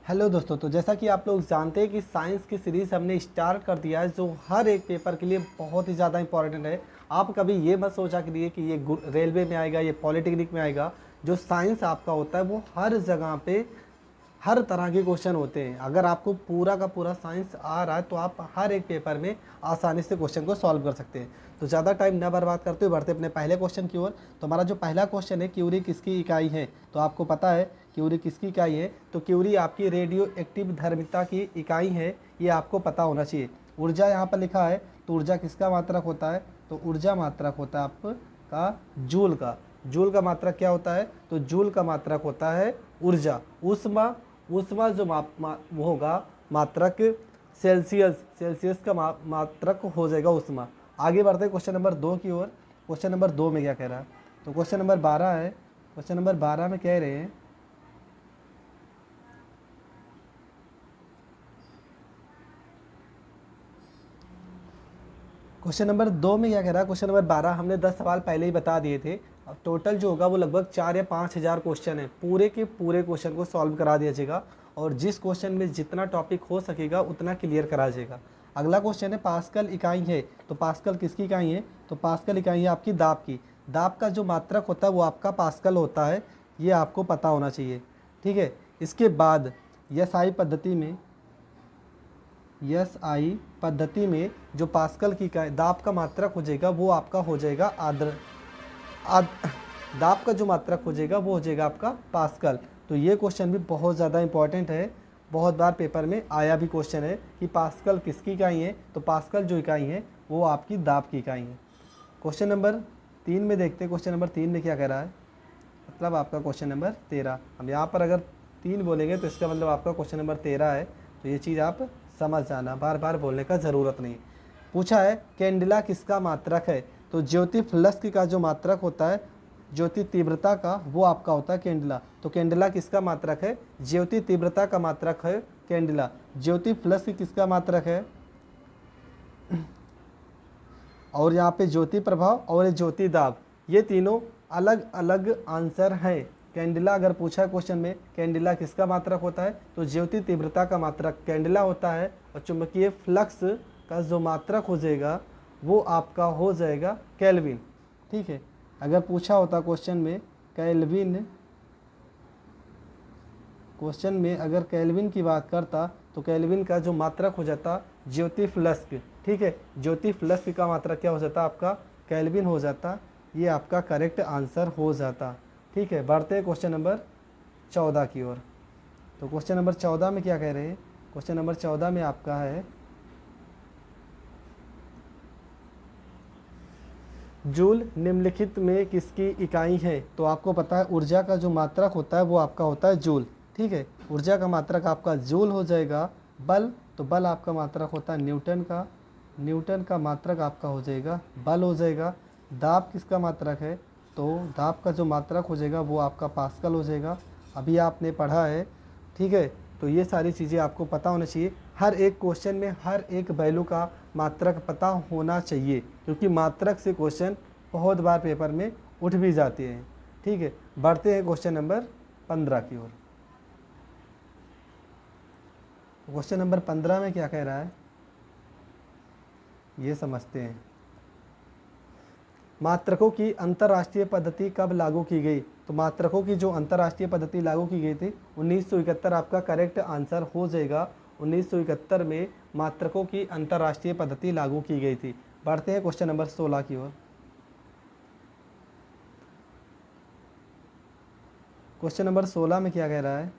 Hello दोस्तों, तो जैसा कि आप लोग जानते हैं कि साइंस की सीरीज़ हमने स्टार्ट कर दिया है जो हर एक पेपर के लिए बहुत ही ज़्यादा इंपॉर्टेंट है। आप कभी ये मत सोचा करिए कि ये रेलवे में आएगा, ये पॉलिटेक्निक में आएगा। जो साइंस आपका होता है वो हर जगह पे हर तरह के क्वेश्चन होते हैं। अगर आपको पूरा का पूरा साइंस आ रहा है तो आप हर एक पेपर में आसानी से क्वेश्चन को सॉल्व कर सकते हैं। तो ज़्यादा टाइम ना बर्बाद करते हुए बढ़ते अपने पहले क्वेश्चन की ओर। तो हमारा जो पहला क्वेश्चन है, क्यूरी किसकी इकाई है? तो आपको पता है क्यूरी किसकी इकाई है? तो क्यूरी आपकी रेडियो एक्टिव धर्मिता की इकाई है, ये आपको पता होना चाहिए। ऊर्जा यहाँ पर लिखा है, तो ऊर्जा किसका मात्रक होता है? तो ऊर्जा मात्रक होता है आपका जूल का। जूल का मात्रक क्या होता है? तो जूल का मात्रक होता है ऊर्जा। उष्मा, उष्मा जो वो होगा मात्रक सेल्सियस, सेल्सियस का मात्रक हो जाएगा उष्मा। आगे बढ़ते हैं क्वेश्चन नंबर 2 की ओर। क्वेश्चन नंबर 2 में क्या कह रहा है? तो क्वेश्चन नंबर 12 है। क्वेश्चन नंबर 12 में कह रहे हैं, क्वेश्चन नंबर 2 में क्या कह रहा है? क्वेश्चन नंबर 12 हमने 10 सवाल पहले ही बता दिए थे। अब टोटल जो होगा वो लगभग 4 या 5 हज़ार क्वेश्चन है। पूरे के पूरे क्वेश्चन को सॉल्व करा दिया जाएगा और जिस क्वेश्चन में जितना टॉपिक हो सकेगा उतना क्लियर करा जाएगा। अगला क्वेश्चन है, पास्कल इकाई है। तो पास्कल किसकी इकाई है? तो पास्कल इकाई है आपकी दाब की। दाब का जो मात्रक होता है वो आपका पास्कल होता है, ये आपको पता होना चाहिए। ठीक है। इसके बाद एसआई पद्धति में, एसआई पद्धति में जो पास्कल की दाब का मात्रक हो जाएगा वो आपका हो जाएगा दाब का जो मात्रक हो जाएगा वो हो जाएगा आपका पास्कल। तो ये क्वेश्चन भी बहुत ज़्यादा इंपॉर्टेंट है, बहुत बार पेपर में आया भी क्वेश्चन है कि पास्कल किसकी इकाई है? तो पास्कल जो इकाई है वो आपकी दाब की इकाई है। क्वेश्चन नंबर 3 में देखते हैं, क्वेश्चन नंबर 3 में क्या कह रहा है? मतलब आपका क्वेश्चन नंबर 13। हम यहाँ पर अगर 3 बोलेंगे तो इसका मतलब आपका क्वेश्चन नंबर 13 है। तो ये चीज़ आप समझ जाना, बार बार बोलने का ज़रूरत नहीं। पूछा है कैंडिला किसका मात्रक है? तो ज्योति फ्लस्क का जो मात्रक होता है, ज्योति तीव्रता का, वो आपका होता है कैंडिला। तो कैंडिला किसका मात्रक है? ज्योति तीव्रता का मात्रक है कैंडिला। ज्योति फ्लस्क किसका मात्रक है? और यहाँ पे ज्योति प्रभाव और ज्योति दाब, ये तीनों अलग अलग आंसर है। कैंडिला अगर पूछा क्वेश्चन में कैंडिला किसका मात्रक होता है, तो ज्योति तीव्रता का मात्रक कैंडिला होता है और चुंबकीय फ्लक्स का जो मात्रक हो जाएगा वो आपका हो जाएगा केल्विन। ठीक है। अगर पूछा होता क्वेश्चन में केल्विन, क्वेश्चन में अगर केल्विन की बात करता तो केल्विन का जो मात्रक हो जाता ज्योति फ्लस्क। ठीक है। ज्योति फ्लस्क का मात्रक क्या हो जाता? आपका केल्विन हो जाता। ये आपका करेक्ट आंसर हो जाता। ठीक है। बढ़ते हैं क्वेश्चन नंबर 14 की ओर। तो क्वेश्चन नंबर 14 में क्या कह रहे हैं? क्वेश्चन नंबर 14 में आपका है, जूल निम्नलिखित में किसकी इकाई है? तो आपको पता है ऊर्जा का जो मात्रक होता है वो आपका होता है जूल। ठीक है। ऊर्जा का मात्रक आपका जूल हो जाएगा। बल, तो बल आपका मात्रक होता है न्यूटन का। न्यूटन का मात्रक आपका हो जाएगा बल हो जाएगा। दाब किसका मात्रक है? तो दाब का जो मात्रक हो जाएगा वो आपका पास्कल हो जाएगा। अभी आपने पढ़ा है। ठीक है। तो ये सारी चीज़ें आपको पता होना चाहिए। हर एक क्वेश्चन में हर एक वैल्यू का मात्रक पता होना चाहिए, क्योंकि मात्रक से क्वेश्चन बहुत बार पेपर में उठ भी जाते हैं। ठीक है। बढ़ते हैं क्वेश्चन नंबर 15 की ओर। क्वेश्चन नंबर 15 में क्या कह रहा है ये समझते हैं। मात्रकों की अंतर्राष्ट्रीय पद्धति कब लागू की गई? तो मात्रकों की जो अंतर्राष्ट्रीय पद्धति लागू की गई थी 1971 आपका करेक्ट आंसर हो जाएगा। 1971 में मात्रकों की अंतर्राष्ट्रीय पद्धति लागू की गई थी। बढ़ते हैं क्वेश्चन नंबर 16 की ओर। क्वेश्चन नंबर 16 में क्या कह रहा है?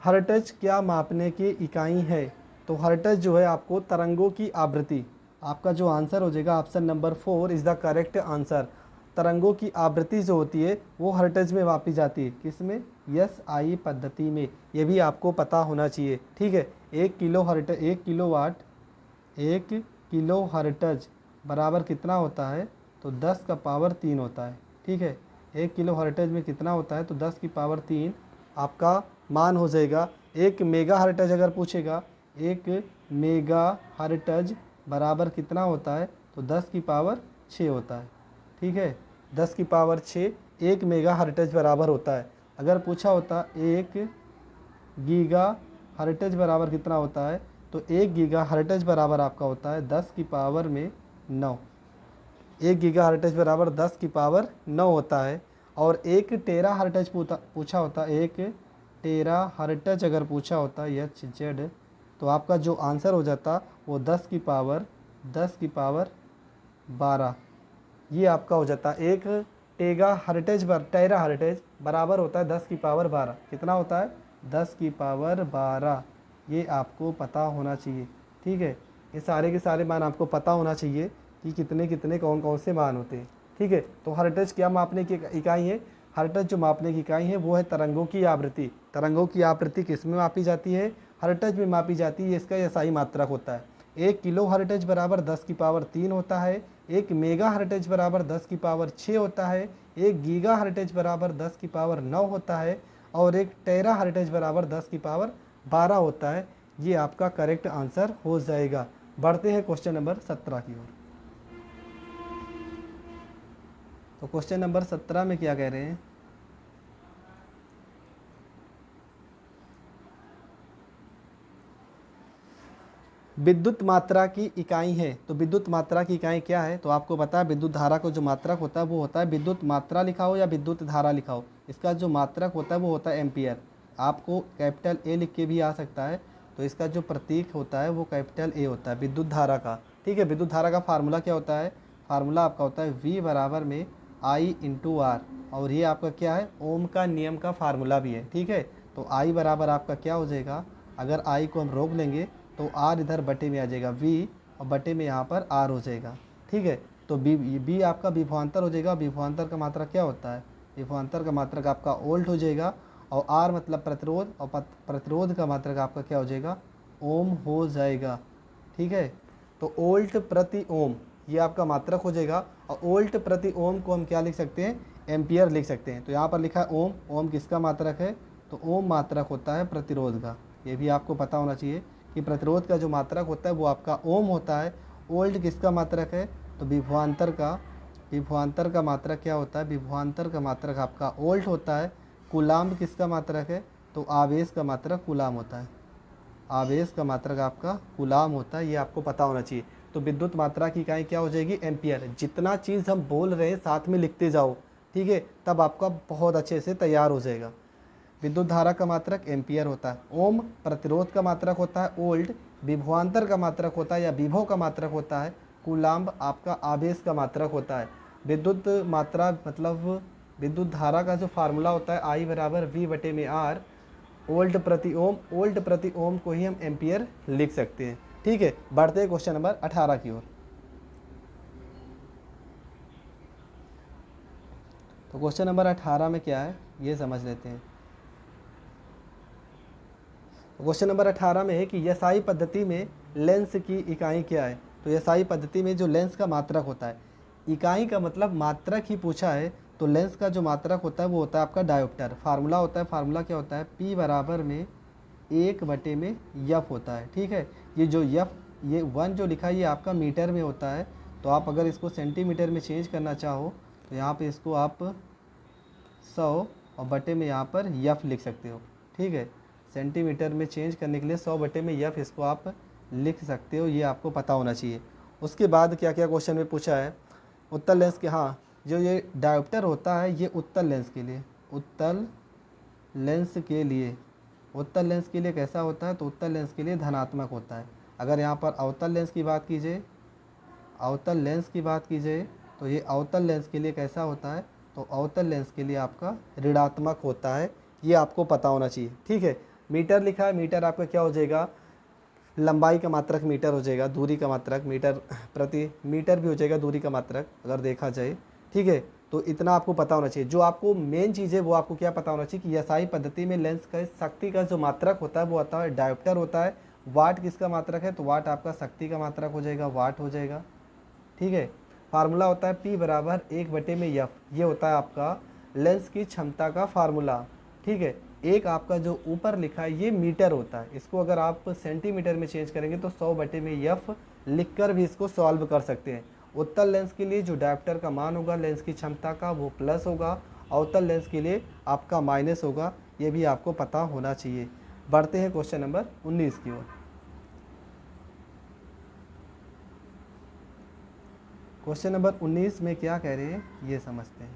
हर्ट्ज क्या मापने की इकाई है? तो हर्ट्ज जो है आपको तरंगों की आवृत्ति, आपका जो आंसर हो जाएगा option number 4 is the correct answer. तरंगों की आवृत्ति जो होती है वो हर्ट्ज में मापी जाती है। किस में? एसआई पद्धति में। ये भी आपको पता होना चाहिए। ठीक है। 1 kilo hertz, 1 kilowatt, 1 kilo hertz बराबर कितना होता है? तो 10 का पावर 3 होता है। ठीक है। 1 किलो हर्ट्ज में कितना होता है? तो 10 की पावर 3 आपका मान हो जाएगा। 1 मेगा हर्ट्ज अगर पूछेगा, 1 मेगा हर्ट्ज बराबर कितना होता है? तो 10 की पावर 6 होता है। ठीक है। 10 की पावर 6 1 मेगा हर्ट्ज बराबर होता है। अगर पूछा होता 1 गीगा हर्ट्ज बराबर कितना होता है, तो 1 गीगा हर्ट्ज बराबर आपका होता है 10 की पावर में 9। 1 गीगा हर्ट्ज बराबर 10 की पावर 9 होता है। और 1 टेरा हर्ट्ज पूछा होता, 1 टेरा हर्ट्ज अगर पूछा होता HZ, तो आपका जो आंसर हो जाता वो 10 की पावर 12 ये आपका हो जाता। 1 टेरा हर्ट्ज बराबर होता है 10 की पावर 12। कितना होता है, 10 की पावर 12। ये आपको पता होना चाहिए, ठीक है। ये सारे के सारे मान आपको पता होना चाहिए कि कितने कितने कौन कौन से मान होते हैं, ठीक है। तो हर्ट्ज क्या मापने की इकाई है, हर्ट्ज जो मापने की इकाई है वो है तरंगों की आवृत्ति। तरंगों की आवृत्ति किस में मापी जाती है, हर्ट्ज में मापी जाती है। इसका SI मात्रक होता है। 1 किलो हर्ट्ज बराबर 10 की पावर 3 होता है। 1 मेगा हर्ट्ज बराबर 10 की पावर 6 होता है। 1 गीगा हर्ट्ज बराबर 10 की पावर 9 होता है। और 1 टेरा हर्ट्ज बराबर 10 की पावर 12 होता है। ये आपका करेक्ट आंसर हो जाएगा। बढ़ते हैं क्वेश्चन नंबर 17 की ओर। तो क्वेश्चन नंबर 17 में क्या कह रहे हैं, विद्युत मात्रा की इकाई है। तो विद्युत मात्रा की इकाई क्या है, तो आपको पता है विद्युत धारा को जो मात्रक होता है वो होता है, विद्युत मात्रा लिखा हो या विद्युत धारा लिखा हो, इसका जो मात्रक होता है वो होता है एम्पियर। आपको कैपिटल A लिख के भी आ सकता है। तो इसका जो प्रतीक होता है वो कैपिटल A होता है विद्युत धारा का, ठीक है। विद्युत धारा का फार्मूला क्या होता है, फार्मूला आपका होता है V बराबर में I इंटू R। और ये आपका क्या है, ओम का नियम का फार्मूला भी है, ठीक है। तो I बराबर आपका क्या हो जाएगा, अगर I को हम रोक लेंगे तो R इधर बटे में आ जाएगा V, और बटे में यहाँ पर R हो जाएगा, ठीक है। तो B आपका विभवांतर हो जाएगा। विभवांतर का मात्रक क्या होता है, विभवांतर का मात्रक आपका वोल्ट हो जाएगा। और R मतलब प्रतिरोध, और प्रतिरोध का मात्रक आपका क्या हो जाएगा, ओम हो जाएगा, ठीक है। तो वोल्ट प्रति ओम ये आपका मात्रक हो जाएगा। और वोल्ट प्रति ओम को हम क्या लिख सकते हैं, एम्पियर लिख सकते हैं। तो यहाँ पर लिखा है ओम, ओम किसका मात्रक है, तो ओम मात्रक होता है प्रतिरोध का। ये भी आपको पता होना चाहिए कि प्रतिरोध का जो मात्रक होता है वो आपका ओम होता है। वोल्ट किसका मात्रक है, तो विभवांतर का मात्रक क्या होता है, विभवांतर का मात्रक आपका वोल्ट होता है। कूलाम्ब किसका मात्रक है, तो आवेश का मात्रक कूलाम होता है। आवेश का मात्रक आपका कूलाम होता है, ये आपको पता होना चाहिए। तो विद्युत मात्रा की इकाई क्या हो जाएगी, एम्पियर। जितना चीज़ हम बोल रहे हैं साथ में लिखते जाओ, ठीक है, तब आपका बहुत अच्छे से तैयार हो जाएगा। विद्युत धारा का मात्रक एम्पियर होता है। ओम प्रतिरोध का मात्रक होता है वोल्ट। विभवांतर का मात्रक होता है या विभव का मात्रक होता है कूलाम्ब, आपका आवेश का मात्रक होता है। विद्युत मात्रा मतलब विद्युत धारा का जो फार्मूला होता है I बराबर V बटे में R, वोल्ट प्रति ओम। वोल्ट प्रति ओम को ही हम एम्पियर लिख सकते हैं, ठीक है। बढ़ते हैं क्वेश्चन नंबर 18 की ओर। तो क्वेश्चन नंबर 18 में क्या है ये समझ लेते हैं। क्वेश्चन नंबर 18 में है कि SI पद्धति में लेंस की इकाई क्या है। तो SI पद्धति में जो लेंस का मात्रक होता है, इकाई का मतलब मात्रक ही पूछा है, तो लेंस का जो मात्रक होता है वो होता है आपका डायोप्टर। फार्मूला होता है, फार्मूला क्या होता है, P बराबर में 1 बटे में F होता है, ठीक है। ये जो F, ये 1 जो लिखा है ये आपका मीटर में होता है। तो आप अगर इसको सेंटीमीटर में चेंज करना चाहो तो यहाँ पे इसको आप 100 और बटे में यहाँ पर F लिख सकते हो, ठीक है। सेंटीमीटर में चेंज करने के लिए 100 बटे में F इसको आप लिख सकते हो, ये आपको पता होना चाहिए। उसके बाद क्या क्या क्वेश्चन में पूछा है, उत्तल लेंस के, हाँ, जो ये डायोप्टर होता है ये उत्तल लेंस के लिए, उत्तल लेंस के लिए कैसा होता है, तो उत्तल लेंस के लिए धनात्मक होता है। अगर यहाँ पर अवतल लेंस की बात कीजिए, तो ये अवतल लेंस के लिए कैसा होता है, तो अवतल लेंस के लिए आपका ऋणात्मक होता है। ये आपको पता होना चाहिए, ठीक है। मीटर लिखा है, मीटर आपका क्या हो जाएगा, लंबाई का मात्रक मीटर हो जाएगा, दूरी का मात्रक मीटर प्रति मीटर भी हो जाएगा, दूरी का मात्रक अगर देखा जाए, ठीक है। तो इतना आपको पता होना चाहिए। जो आपको मेन चीज़ है वो आपको क्या पता होना चाहिए कि SI पद्धति में लेंस का शक्ति का जो मात्रक होता है वो आता है डायोप्टर होता है। वाट किसका मात्रक है, तो वाट आपका शक्ति का मात्रक हो जाएगा, वाट हो जाएगा, ठीक है। फार्मूला होता है P बराबर 1 बटे में F, ये होता है आपका लेंस की क्षमता का फार्मूला, ठीक है। एक आपका जो ऊपर लिखा है ये मीटर होता है, इसको अगर आप सेंटीमीटर में चेंज करेंगे तो 100 बटे में F लिखकर भी इसको सॉल्व कर सकते हैं। उत्तल लेंस के लिए जो डायोप्टर का मान होगा लेंस की क्षमता का वो प्लस होगा, अवतल लेंस के लिए आपका माइनस होगा, ये भी आपको पता होना चाहिए। बढ़ते हैं क्वेश्चन नंबर 19 की ओर। क्वेश्चन नंबर 19 में क्या कह रहे हैं ये समझते हैं।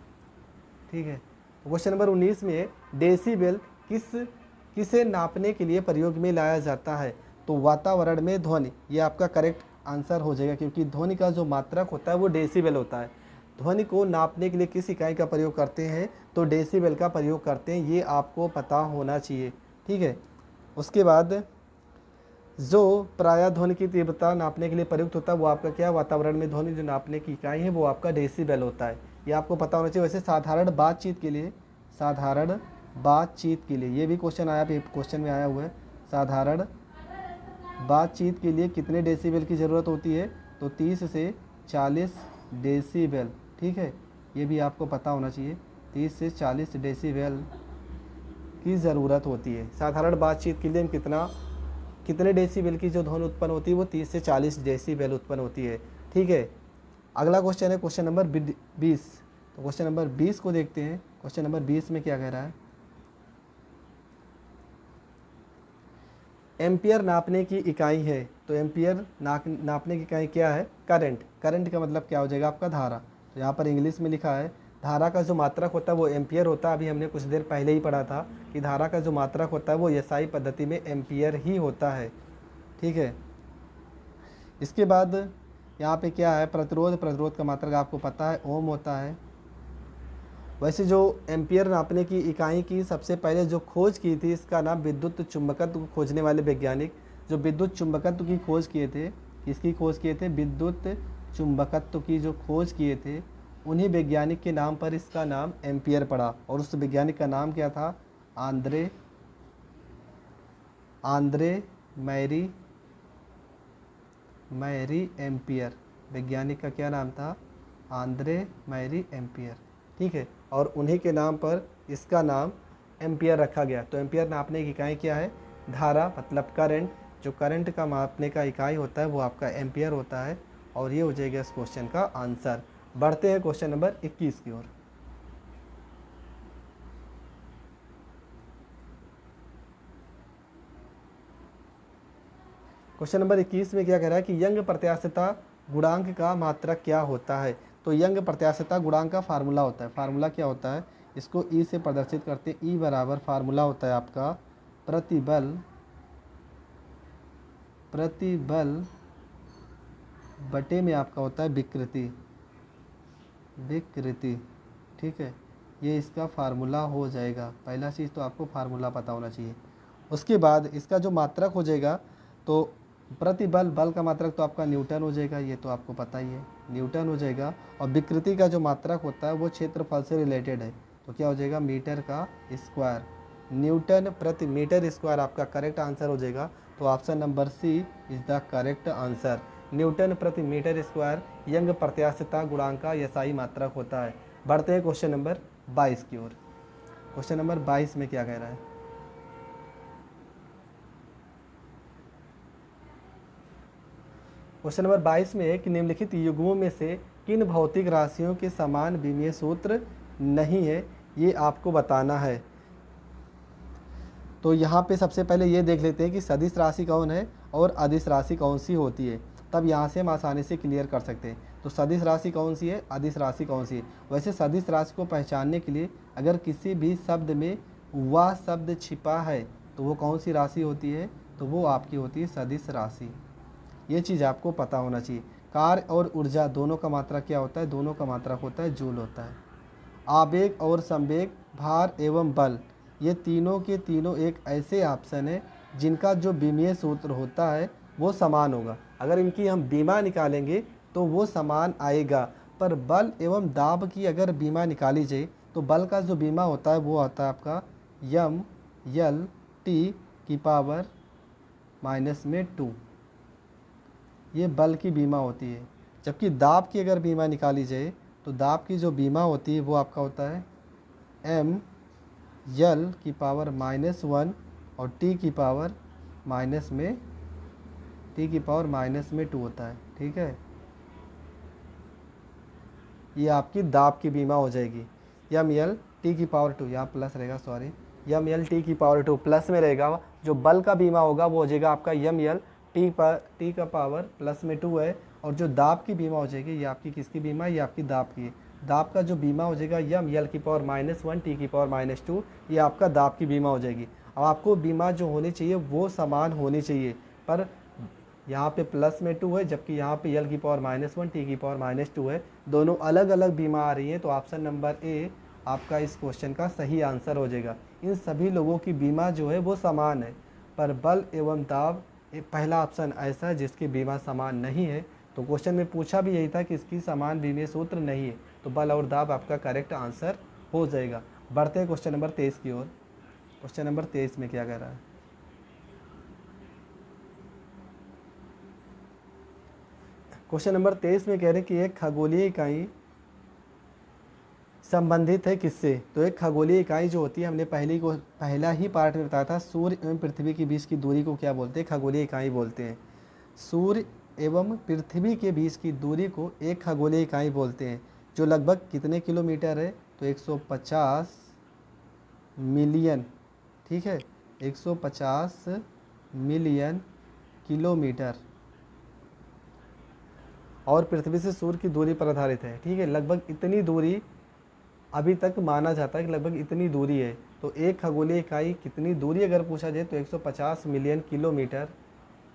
ठीक है, तो क्वेश्चन नंबर 19 में डेसिबल किसे नापने के लिए प्रयोग में लाया जाता है? तो वातावरण में ध्वनि, ये आपका करेक्ट आंसर हो जाएगा, क्योंकि ध्वनि का जो मात्रक होता है वो डेसिबल होता है। ध्वनि को नापने के लिए किस इकाई का प्रयोग करते हैं? तो डेसिबल का प्रयोग करते हैं, ये आपको पता होना चाहिए। ठीक है, उसके बाद जो प्रायः ध्वनि की तीव्रता नापने के लिए प्रयुक्त होता है वो आपका क्या? वातावरण में ध्वनि जो नापने की इकाई है वो आपका डेसिबल होता है, ये आपको पता होना चाहिए। वैसे साधारण बातचीत के लिए ये भी क्वेश्चन आया, क्वेश्चन में आया हुआ है, साधारण बातचीत के लिए कितने डेसिबल की ज़रूरत होती है? तो 30 से 40 डेसिबल। ठीक है, ये भी आपको पता होना चाहिए, 30 से 40 डेसिबल की ज़रूरत होती है। साधारण बातचीत के लिए हम कितने डेसिबल की जो ध्वनि उत्पन्न होती है वो 30 से 40 डेसिबल उत्पन्न होती है। ठीक है, अगला क्वेश्चन है क्वेश्चन नंबर 20। तो क्वेश्चन नंबर 20 को देखते हैं। क्वेश्चन नंबर 20 में क्या कह रहा है? एम्पियर नापने की इकाई है। तो एम्पियर नापने की इकाई क्या है? करंट। करंट का मतलब क्या हो जाएगा? आपका धारा। तो यहाँ पर इंग्लिश में लिखा है धारा का जो मात्रक होता है वो एम्पियर होता है। अभी हमने कुछ देर पहले ही पढ़ा था कि धारा का जो मात्रक होता है वो एसआई पद्धति में एम्पियर ही होता है। ठीक है, इसके बाद यहाँ पे क्या है? प्रतिरोध का मात्रक आपको पता है ओम होता है। वैसे जो एम्पियर नापने की इकाई की सबसे पहले जो खोज की थी, इसका नाम विद्युत चुंबकत्व को खोजने वाले वैज्ञानिक जो विद्युत चुंबकत्व की खोज किए थे, किसकी खोज किए थे? विद्युत चुंबकत्व की जो खोज किए थे, उन्हीं वैज्ञानिक के नाम पर इसका नाम एम्पियर पड़ा। और उस वैज्ञानिक का नाम क्या था? Andre Marie ampere. वैज्ञानिक का क्या नाम था? Andre Marie ampere. ठीक है, और उन्हीं के नाम पर इसका नाम एम्पियर रखा गया। तो एम्पियर नापने की इकाई क्या है? धारा मतलब करंट। जो करंट का मापने का इकाई होता है वो आपका एम्पियर होता है। और ये हो जाएगा इस क्वेश्चन का आंसर। बढ़ते हैं क्वेश्चन नंबर 21 की ओर। क्वेश्चन नंबर 21 में क्या कह रहा है कि यंग प्रत्यास्थता गुणांक का मात्रक क्या होता है? तो यंग प्रत्यास्थता गुणांक का फार्मूला होता है। फार्मूला क्या होता है? इसको ई से प्रदर्शित करते हैं। ई बराबर फार्मूला होता है आपका प्रतिबल बटे में आपका होता है विकृति। ठीक है, ये इसका फार्मूला हो जाएगा। पहला चीज़ तो आपको फार्मूला पता होना चाहिए। उसके बाद इसका जो मात्रक हो जाएगा, तो प्रतिबल, बल का मात्रक तो आपका न्यूटन हो जाएगा, ये तो आपको पता ही है, न्यूटन हो जाएगा। और विकृति का जो मात्रक होता है वो क्षेत्रफल से रिलेटेड है, तो क्या हो जाएगा? मीटर का स्क्वायर। न्यूटन प्रति मीटर स्क्वायर आपका करेक्ट आंसर हो जाएगा। तो option number C is the correct answer. Newton प्रति मीटर स्क्वायर यंग प्रत्यास्थता गुणांक का एसआई मात्रक होता है। बढ़ते हैं क्वेश्चन नंबर 22 की ओर। क्वेश्चन नंबर 22 में क्या कह रहा है? क्वेश्चन नंबर 22 में है कि निम्नलिखित युग्मों में से किन भौतिक राशियों के समान विमीय सूत्र नहीं है, ये आपको बताना है। तो यहाँ पे सबसे पहले ये देख लेते हैं कि सदिश राशि कौन है और अदिश राशि कौन सी होती है, तब यहाँ से हम आसानी से क्लियर कर सकते हैं। तो सदिश राशि कौन सी है, अदिश राशि कौन सी है? वैसे सदिश राशि को पहचानने के लिए अगर किसी भी शब्द में वह शब्द छिपा है तो वो कौन सी राशि होती है? तो वो आपकी होती है सदिश राशि। ये चीज़ आपको पता होना चाहिए। कार्य और ऊर्जा दोनों का मात्रक क्या होता है? दोनों का मात्रक होता है जूल होता है। आवेग और संवेग, भार एवं बल, ये तीनों के तीनों एक ऐसे ऑप्शन है जिनका जो विमीय सूत्र होता है वो समान होगा। अगर इनकी हम बीमा निकालेंगे तो वो समान आएगा, पर बल एवं दाब की अगर बीमा निकाली जाए तो बल का जो बीमा होता है वो आता है आपका यम यल टी की पावर -2, ये बल की बीमा होती है। जबकि दाब की अगर बीमा निकाली जाए तो दाब की जो बीमा होती है वो आपका होता है m यल की पावर -1 और t की पावर -2 होता है। ठीक है, ये आपकी दाब की बीमा हो जाएगी। m यल t की पावर 2, यहाँ प्लस रहेगा, सॉरी, यम एल टी की पावर 2 प्लस में रहेगा। जो बल का बीमा होगा वो हो जाएगा आपका यम एल टी का पावर प्लस में 2 है। और जो दाब की बीमा हो जाएगी, ये आपकी किसकी बीमा है, ये आपकी दाब की। दाब का जो बीमा हो जाएगा यम एल की पावर -1 टी की पावर -2, ये आपका दाब की बीमा हो जाएगी। अब आपको बीमा जो होनी चाहिए वो समान होनी चाहिए, पर यहाँ पे प्लस में 2 है, जबकि यहाँ पे यल की पावर -1 टी की पावर -2 है। दोनों अलग अलग बीमा आ रही हैं, तो ऑप्शन नंबर ए आपका इस क्वेश्चन का सही आंसर हो जाएगा। इन सभी लोगों की बीमा जो है वो समान है, पर बल एवं दाब पहला ऑप्शन ऐसा है जिसकी बीमा समान नहीं है। तो क्वेश्चन में पूछा भी यही था कि इसकी समान बीमीय सूत्र नहीं है, तो बल और दाब आपका करेक्ट आंसर हो जाएगा। बढ़ते हैं क्वेश्चन नंबर 23 की ओर। क्वेश्चन नंबर 23 में क्या कह रहा है? क्वेश्चन नंबर 23 में कह रहे हैं कि एक खगोलीय इकाई संबंधित है किससे? तो एक खगोलीय इकाई जो होती है, हमने पहला ही पार्ट में बताया था, सूर्य एवं पृथ्वी के बीच की दूरी को क्या बोलते हैं? खगोलीय इकाई बोलते हैं। सूर्य एवं पृथ्वी के बीच की दूरी को एक खगोलीय इकाई बोलते हैं, जो लगभग कितने किलोमीटर है? तो 150 मिलियन, ठीक है, 150 मिलियन किलोमीटर और पृथ्वी से सूर्य की दूरी पर आधारित है, ठीक है। लगभग इतनी दूरी अभी तक माना जाता है कि लगभग इतनी दूरी है। तो एक खगोलीय इकाई कितनी दूरी अगर पूछा जाए तो 150 मिलियन किलोमीटर,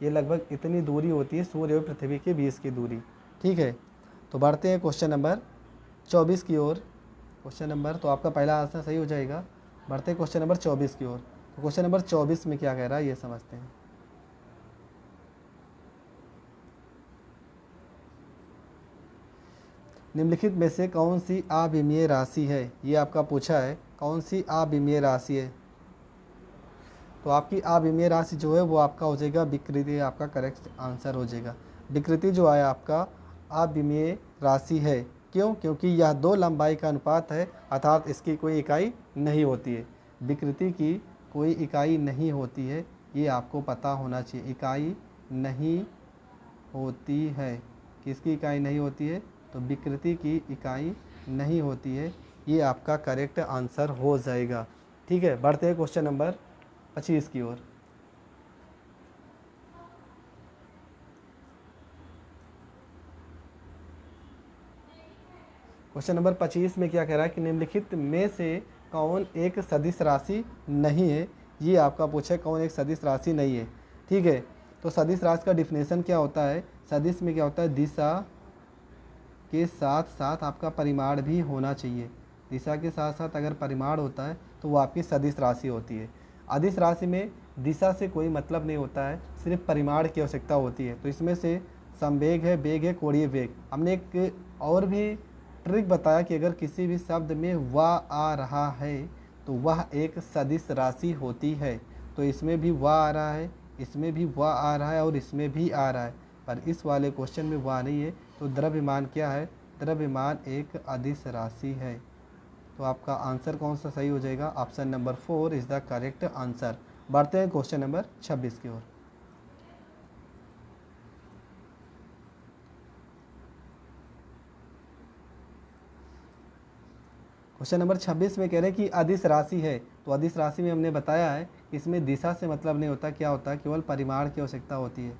ये लगभग इतनी दूरी होती है सूर्य और पृथ्वी के बीच की दूरी, ठीक है। तो बढ़ते हैं क्वेश्चन नंबर 24 की ओर। क्वेश्चन नंबर, तो आपका पहला आंसर सही हो जाएगा। बढ़ते हैं क्वेश्चन नंबर 24 की ओर। तो क्वेश्चन नंबर 24 में क्या कह रहा है ये समझते हैं। निम्नलिखित में से कौन सी अविमीय राशि है? ये आपका पूछा है, कौन सी अविमीय राशि है? तो आपकी अविमीय राशि जो है वो आपका हो जाएगा विकृति, आपका करेक्ट आंसर हो जाएगा। विकृति जो है आपका अविमीय राशि है। क्यों? क्योंकि यह दो लंबाई का अनुपात है, अर्थात इसकी कोई इकाई नहीं होती है। विकृति की कोई इकाई नहीं होती है, ये आपको पता होना चाहिए। इकाई नहीं होती है, किसकी इकाई नहीं होती है? तो विकृति की इकाई नहीं होती है, ये आपका करेक्ट आंसर हो जाएगा, ठीक है। बढ़ते हैं क्वेश्चन नंबर 25 की ओर। क्वेश्चन नंबर 25 में क्या कह रहा है कि निम्नलिखित में से कौन एक सदिश राशि नहीं है? ये आपका पूछा है, कौन एक सदिश राशि नहीं है, ठीक है। तो सदिश राशि का डिफिनेशन क्या होता है? सदिश में क्या होता है? दिशा के साथ साथ आपका परिमाण भी होना चाहिए। दिशा के साथ साथ अगर परिमाण होता है तो वो आपकी सदिश राशि होती है। अदिश राशि में दिशा से कोई मतलब नहीं होता है, सिर्फ परिमाण की आवश्यकता होती है। तो इसमें से संवेग है, वेग है, कोणीय वेग। हमने एक और भी ट्रिक बताया कि अगर किसी भी शब्द में व आ रहा है तो वह एक सदिश राशि होती है। तो इसमें भी व आ रहा है, इसमें भी व आ रहा है और इसमें भी आ रहा है, पर इस वाले क्वेश्चन में व नहीं है। तो द्रव्यमान क्या है? द्रव्यमान एक अदिश राशि है। तो आपका आंसर कौन सा सही हो जाएगा? Option number 4 is the correct answer. बढ़ते हैं क्वेश्चन नंबर 26 की ओर। क्वेश्चन नंबर 26 में कह रहे हैं कि अदिश राशि है। तो अदिश राशि में हमने बताया है कि इसमें दिशा से मतलब नहीं होता, क्या होता है? केवल परिमाण की आवश्यकता होती है,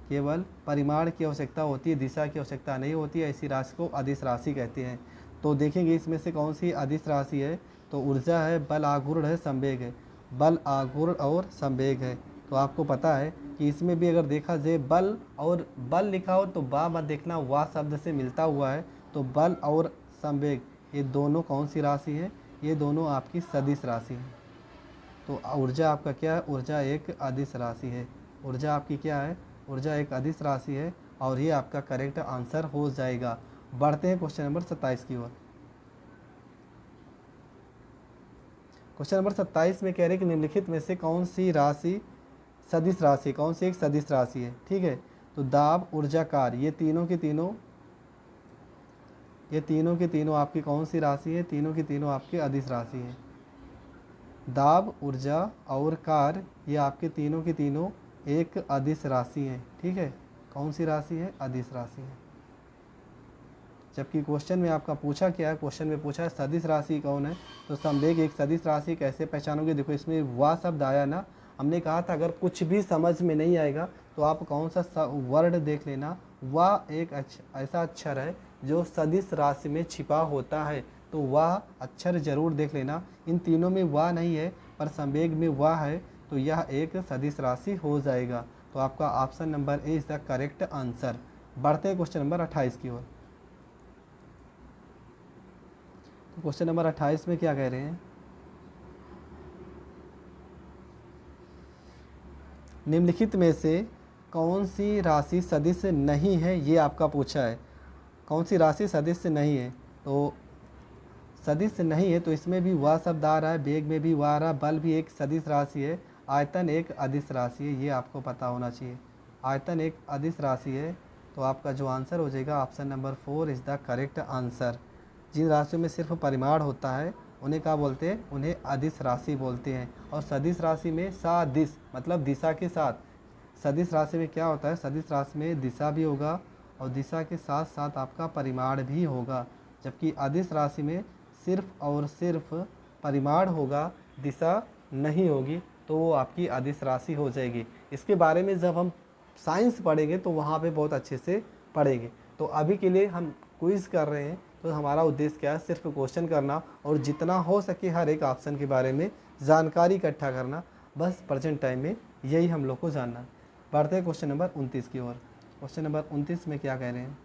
केवल परिमाण की आवश्यकता होती है, दिशा की आवश्यकता नहीं होती है। ऐसी राशि को अदिश राशि कहते हैं। तो देखेंगे इसमें से कौन सी अदिश राशि है। तो ऊर्जा है, बल आघूर्ण है, संवेग है। बल आघूर्ण और संवेग है। तो आपको पता है कि इसमें भी अगर देखा जाए बल और बल लिखा हो तो बा मत देखना, वाह शब्द से मिलता हुआ है। तो बल और संवेग ये दोनों कौन सी राशि है? ये दोनों आपकी सदिश राशि है। तो ऊर्जा आपका क्या है? ऊर्जा एक अदिश राशि है। ऊर्जा आपकी क्या है? ऊर्जा एक अदिश राशि है और ये आपका करेक्ट आंसर हो जाएगा। बढ़ते हैं क्वेश्चन नंबर 27 की ओर। क्वेश्चन नंबर 27 में कह रहे हैं कि निम्नलिखित में से कौन सी राशि सदिश राशि, कौन सी एक सदिश राशि है, ठीक है। तो दाब, ऊर्जा, कार्य, ये तीनों की तीनों आपकी कौन सी राशि है? तीनों की तीनों आपकी अदिश राशि है। दाब, ऊर्जा और कार्य ये आपके तीनों की तीनों एक अदिश राशि है, ठीक है। कौन सी राशि है? अदिश राशि है। जबकि क्वेश्चन में आपका पूछा क्या है, क्वेश्चन में पूछा है सदिश राशि कौन है। तो समवेग एक सदिश राशि कैसे पहचानोगे, देखो इसमें वाह शब्द आया ना, हमने कहा था अगर कुछ भी समझ में नहीं आएगा तो आप कौन सा वर्ड देख लेना, वाह एक ऐसा अक्षर है जो सदिश राशि में छिपा होता है, तो वाह अक्षर जरूर देख लेना। इन तीनों में वाह नहीं है पर संवेग में वाह है, तो यह एक सदिश राशि हो जाएगा। तो आपका option number A is the correct answer. बढ़ते हैं क्वेश्चन नंबर 28 की ओर। तो क्वेश्चन नंबर 28 में क्या कह रहे हैं, निम्नलिखित में से कौन सी राशि सदिश नहीं है, ये आपका पूछा है। कौन सी राशि सदिश नहीं है, तो सदिश नहीं है तो इसमें भी वह शब्द आ रहा है, वेग में भी वह आ रहा है, बल भी एक सदिश राशि है, आयतन एक अदिश राशि है, ये आपको पता होना चाहिए। आयतन एक अदिश राशि है, तो आपका जो आंसर हो जाएगा option number 4 is the correct answer. जिन राशियों में सिर्फ परिमाण होता है उन्हें क्या बोलते हैं, उन्हें अदिश राशि बोलते हैं। और सदिश राशि में सादिश मतलब दिशा के साथ, सदिश राशि में क्या होता है, सदिश राशि में दिशा भी होगा और दिशा के साथ साथ आपका परिमाण भी होगा, जबकि अदिश राशि में सिर्फ और सिर्फ परिमाण होगा, दिशा नहीं होगी, तो वो आपकी अदिश राशि हो जाएगी। इसके बारे में जब हम साइंस पढ़ेंगे तो वहाँ पे बहुत अच्छे से पढ़ेंगे। तो अभी के लिए हम क्विज़ कर रहे हैं, तो हमारा उद्देश्य क्या है, सिर्फ क्वेश्चन करना और जितना हो सके हर एक ऑप्शन के बारे में जानकारी इकट्ठा करना, बस प्रेजेंट टाइम में यही हम लोग को जानना। बढ़ते हैं क्वेश्चन नंबर 29 की ओर। क्वेश्चन नंबर 29 में क्या कह रहे हैं,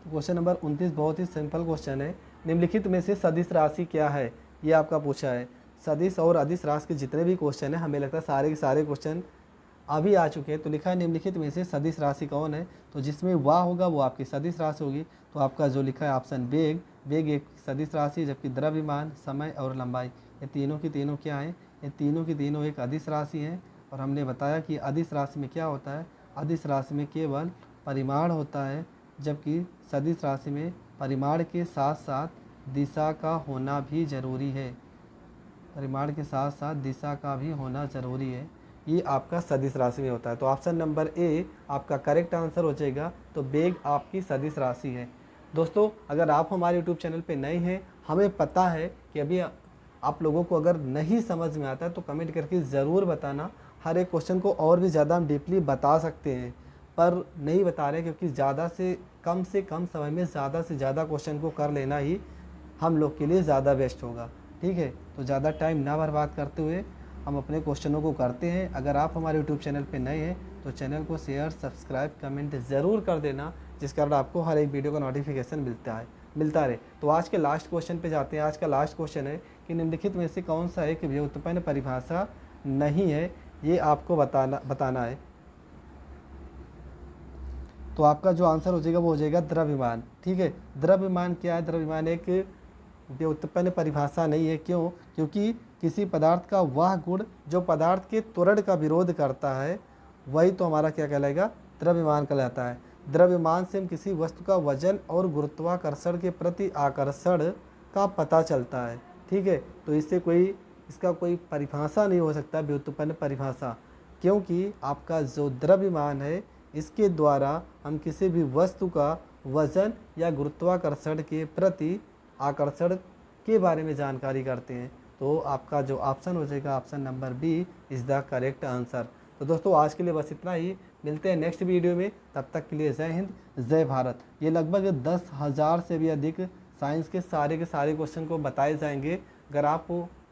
तो क्वेश्चन नंबर 29 बहुत ही सिंपल क्वेश्चन है। निम्नलिखित में से सदिश राशि क्या है, ये आपका पूछा है। सदिश और अदिश राशि के जितने भी क्वेश्चन हैं, हमें लगता है सारे के सारे क्वेश्चन अभी आ चुके हैं। तो लिखा है निम्नलिखित में से सदिश राशि कौन है, तो जिसमें वाह होगा वो आपकी सदिश राशि होगी। तो आपका जो लिखा है ऑप्शन वेग, वेग एक सदिश राशि, जबकि द्रव्यमान, समय और लंबाई, ये तीनों की तीनों क्या हैं, ये तीनों की तीनों एक अदिश राशि हैं। और हमने बताया कि अदिश राशि में क्या होता है, अदिश राशि में केवल परिमाण होता है, जबकि सदिश राशि में परिमाण के साथ साथ दिशा का होना भी ज़रूरी है, परिमाण के साथ साथ दिशा का भी होना ज़रूरी है। ये आपका सदिश राशि में होता है। तो ऑप्शन नंबर ए आपका करेक्ट आंसर हो जाएगा। तो वेग आपकी सदिश राशि है। दोस्तों अगर आप हमारे यूट्यूब चैनल पे नए हैं, हमें पता है कि अभी आप लोगों को अगर नहीं समझ में आता है तो कमेंट करके ज़रूर बताना। हर एक क्वेश्चन को और भी ज़्यादा हम डीपली बता सकते हैं, पर नहीं बता रहे क्योंकि ज़्यादा से कम समय में ज़्यादा से ज़्यादा क्वेश्चन को कर लेना ही हम लोग के लिए ज़्यादा बेस्ट होगा। ठीक है, तो ज़्यादा टाइम ना बर्बाद करते हुए हम अपने क्वेश्चनों को करते हैं। अगर आप हमारे यूट्यूब चैनल पे नए हैं तो चैनल को शेयर, सब्सक्राइब, कमेंट ज़रूर कर देना, जिस कारण आपको हर एक वीडियो का नोटिफिकेशन मिलता रहे। तो आज के लास्ट क्वेश्चन पे जाते हैं। आज का लास्ट क्वेश्चन है कि निम्नलिखित में से कौन सा एक व्युत्पन्न परिभाषा नहीं है, ये आपको बताना है। तो आपका जो आंसर हो जाएगा वो हो जाएगा द्रव्यमान। ठीक है, द्रव्यमान क्या है, द्रव्यमान एक व्युत्पन्न परिभाषा नहीं है। क्यों, क्योंकि किसी पदार्थ का वह गुण जो पदार्थ के त्वरण का विरोध करता है वही तो हमारा क्या कहलाएगा, द्रव्यमान कहलाता है। द्रव्यमान से हम किसी वस्तु का वजन और गुरुत्वाकर्षण के प्रति आकर्षण का पता चलता है। ठीक है, तो इसका कोई परिभाषा नहीं हो सकता व्युत्पन्न परिभाषा, क्योंकि आपका जो द्रव्यमान है इसके द्वारा हम किसी भी वस्तु का वजन या गुरुत्वाकर्षण के प्रति आकर्षण के बारे में जानकारी करते हैं। तो आपका जो ऑप्शन हो जाएगा option number B is the correct answer. तो दोस्तों आज के लिए बस इतना ही, मिलते हैं नेक्स्ट वीडियो में। तब तक के लिए जय हिंद, जय भारत। ये लगभग 10,000 से भी अधिक साइंस के सारे क्वेश्चन को बताए जाएंगे। अगर आप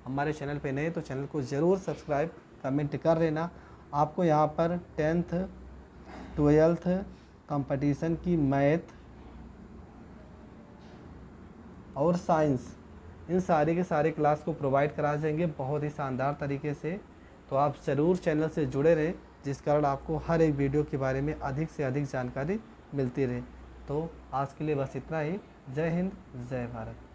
हमारे चैनल पे नए तो चैनल को ज़रूर सब्सक्राइब, कमेंट कर लेना। आपको यहाँ पर 10th 12th कंपटीशन की मैथ और साइंस, इन सारे के सारे क्लास को प्रोवाइड करा जाएंगे बहुत ही शानदार तरीके से। तो आप ज़रूर चैनल से जुड़े रहें, जिस कारण आपको हर एक वीडियो के बारे में अधिक से अधिक जानकारी मिलती रहे। तो आज के लिए बस इतना ही। जय हिंद, जय भारत।